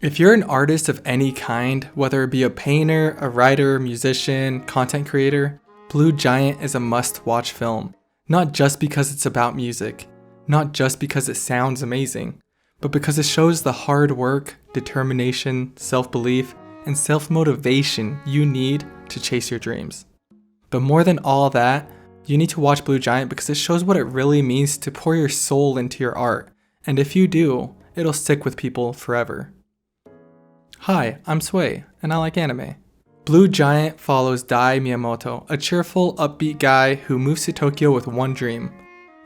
If you're an artist of any kind, whether it be a painter, a writer, musician, content creator, Blue Giant is a must-watch film. Not just because it's about music, not just because it sounds amazing, but because it shows the hard work, determination, self-belief, and self-motivation you need to chase your dreams. But more than all that, you need to watch Blue Giant because it shows what it really means to pour your soul into your art, and if you do, it'll stick with people forever. Hi, I'm Sway, and I like anime. Blue Giant follows Dai Miyamoto, a cheerful, upbeat guy who moves to Tokyo with one dream: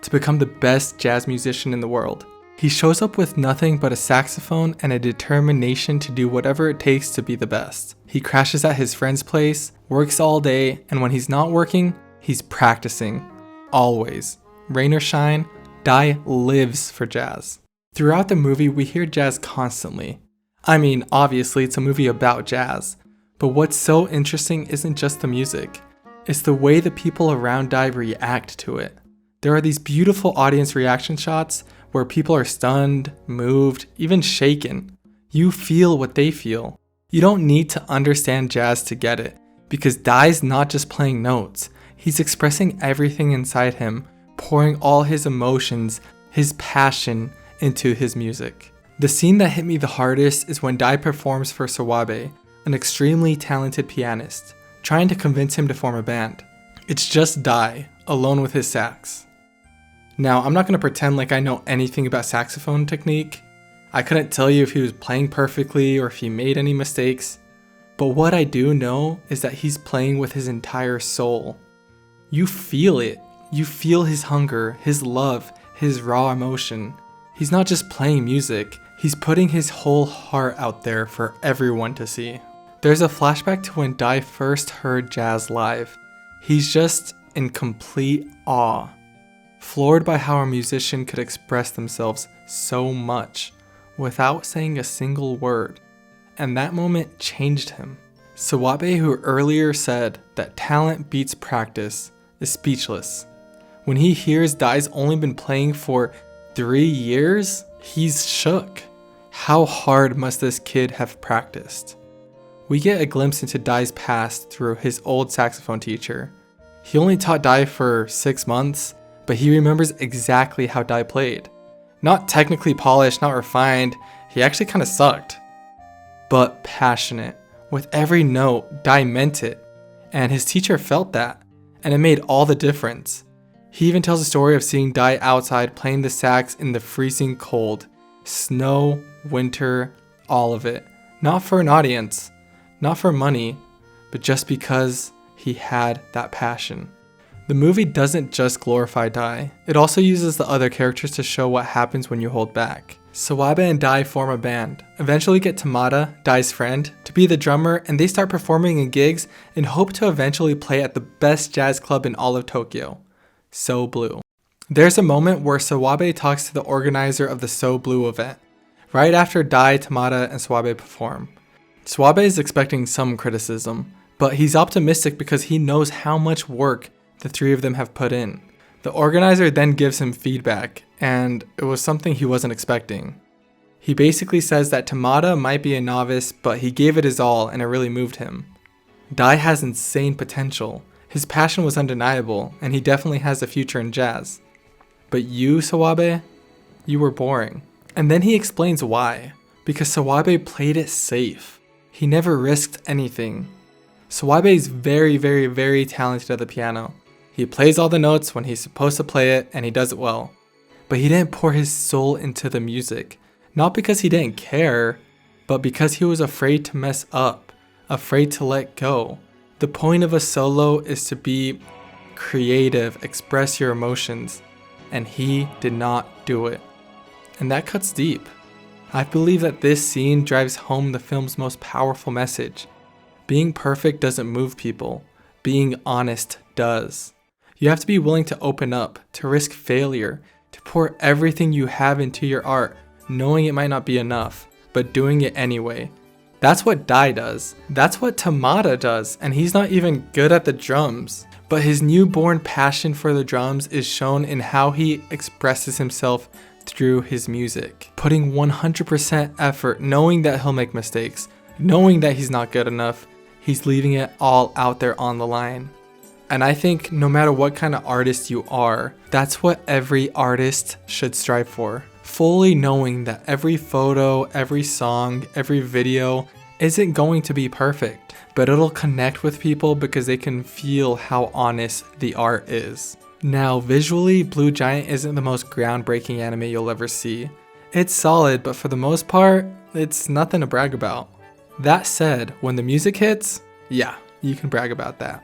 to become the best jazz musician in the world. He shows up with nothing but a saxophone and a determination to do whatever it takes to be the best. He crashes at his friend's place, works all day, and when he's not working, he's practicing. Always. Rain or shine, Dai lives for jazz. Throughout the movie, we hear jazz constantly. I mean, obviously, it's a movie about jazz. But what's so interesting isn't just the music. It's the way the people around Dai react to it. There are these beautiful audience reaction shots where people are stunned, moved, even shaken. You feel what they feel. You don't need to understand jazz to get it, because Dai's not just playing notes. He's expressing everything inside him, pouring all his emotions, his passion into his music. The scene that hit me the hardest is when Dai performs for Sawabe, an extremely talented pianist, trying to convince him to form a band. It's just Dai, alone with his sax. Now, I'm not going to pretend like I know anything about saxophone technique. I couldn't tell you if he was playing perfectly or if he made any mistakes. But what I do know is that he's playing with his entire soul. You feel it. You feel his hunger, his love, his raw emotion. He's not just playing music. He's putting his whole heart out there for everyone to see. There's a flashback to when Dai first heard jazz live. He's just in complete awe, floored by how a musician could express themselves so much without saying a single word. And that moment changed him. Sawabe, who earlier said that talent beats practice, is speechless. When he hears Dai's only been playing for 3 years, he's shook. How hard must this kid have practiced? We get a glimpse into Dai's past through his old saxophone teacher. He only taught Dai for 6 months, but he remembers exactly how Dai played. Not technically polished, not refined, he actually kind of sucked. But passionate. With every note, Dai meant it. And his teacher felt that, and it made all the difference. He even tells a story of seeing Dai outside playing the sax in the freezing cold. Snow, winter, all of it. Not for an audience, not for money, but just because he had that passion. The movie doesn't just glorify Dai, it also uses the other characters to show what happens when you hold back. Sawabe and Dai form a band, eventually get Tamada, Dai's friend, to be the drummer, and they start performing in gigs and hope to eventually play at the best jazz club in all of Tokyo, So Blue. There's a moment where Sawabe talks to the organizer of the So Blue event, right after Dai, Tamada, and Sawabe perform. Sawabe is expecting some criticism, but he's optimistic because he knows how much work the three of them have put in. The organizer then gives him feedback, and it was something he wasn't expecting. He basically says that Tamada might be a novice, but he gave it his all and it really moved him. Dai has insane potential. His passion was undeniable, and he definitely has a future in jazz. But you, Sawabe, you were boring. And then he explains why. Because Sawabe played it safe. He never risked anything. Sawabe is very, very, very talented at the piano. He plays all the notes when he's supposed to play it, and he does it well. But he didn't pour his soul into the music. Not because he didn't care, but because he was afraid to mess up, afraid to let go. The point of a solo is to be creative, express your emotions, and he did not do it. And that cuts deep. I believe that this scene drives home the film's most powerful message. Being perfect doesn't move people. Being honest does. You have to be willing to open up, to risk failure, to pour everything you have into your art, knowing it might not be enough, but doing it anyway. That's what Dai does. That's what Tamada does, and he's not even good at the drums. But his newborn passion for the drums is shown in how he expresses himself through his music, putting 100% effort, knowing that he'll make mistakes, knowing that he's not good enough. He's leaving it all out there on the line. And I think no matter what kind of artist you are, that's what every artist should strive for. Fully knowing that every photo, every song, every video isn't going to be perfect, but it'll connect with people because they can feel how honest the art is. Now, visually, Blue Giant isn't the most groundbreaking anime you'll ever see. It's solid, but for the most part, it's nothing to brag about. That said, when the music hits, yeah, you can brag about that.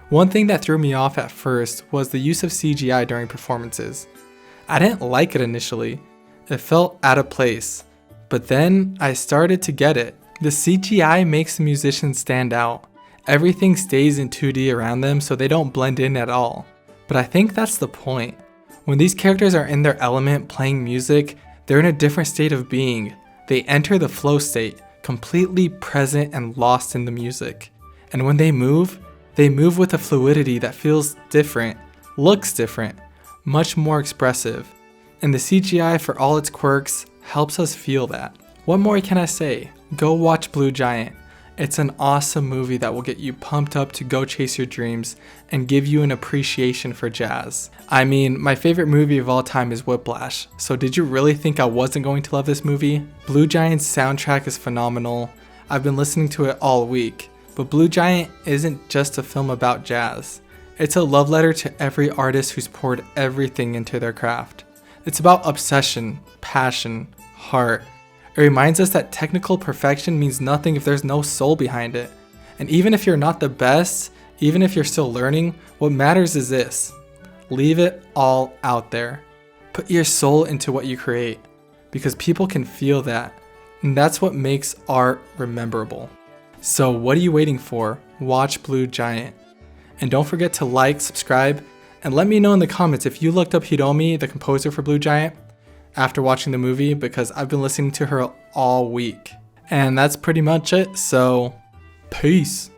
One thing that threw me off at first was the use of CGI during performances. I didn't like it initially. It felt out of place, but then I started to get it. The CGI makes the musicians stand out. Everything stays in 2D around them so they don't blend in at all. But I think that's the point. When these characters are in their element playing music, they're in a different state of being. They enter the flow state, completely present and lost in the music. And when they move with a fluidity that feels different, looks different, much more expressive. And the CGI, for all its quirks, helps us feel that. What more can I say? Go watch Blue Giant. It's an awesome movie that will get you pumped up to go chase your dreams and give you an appreciation for jazz. I mean, my favorite movie of all time is Whiplash, so did you really think I wasn't going to love this movie? Blue Giant's soundtrack is phenomenal. I've been listening to it all week, but Blue Giant isn't just a film about jazz. It's a love letter to every artist who's poured everything into their craft. It's about obsession, passion, heart. It reminds us that technical perfection means nothing if there's no soul behind it. And even if you're not the best, even if you're still learning, what matters is this. Leave it all out there. Put your soul into what you create, because people can feel that. And that's what makes art rememberable. So what are you waiting for? Watch Blue Giant. And don't forget to like, subscribe, and let me know in the comments if you looked up Hiromi, the composer for Blue Giant, after watching the movie, because I've been listening to her all week. And that's pretty much it, so peace.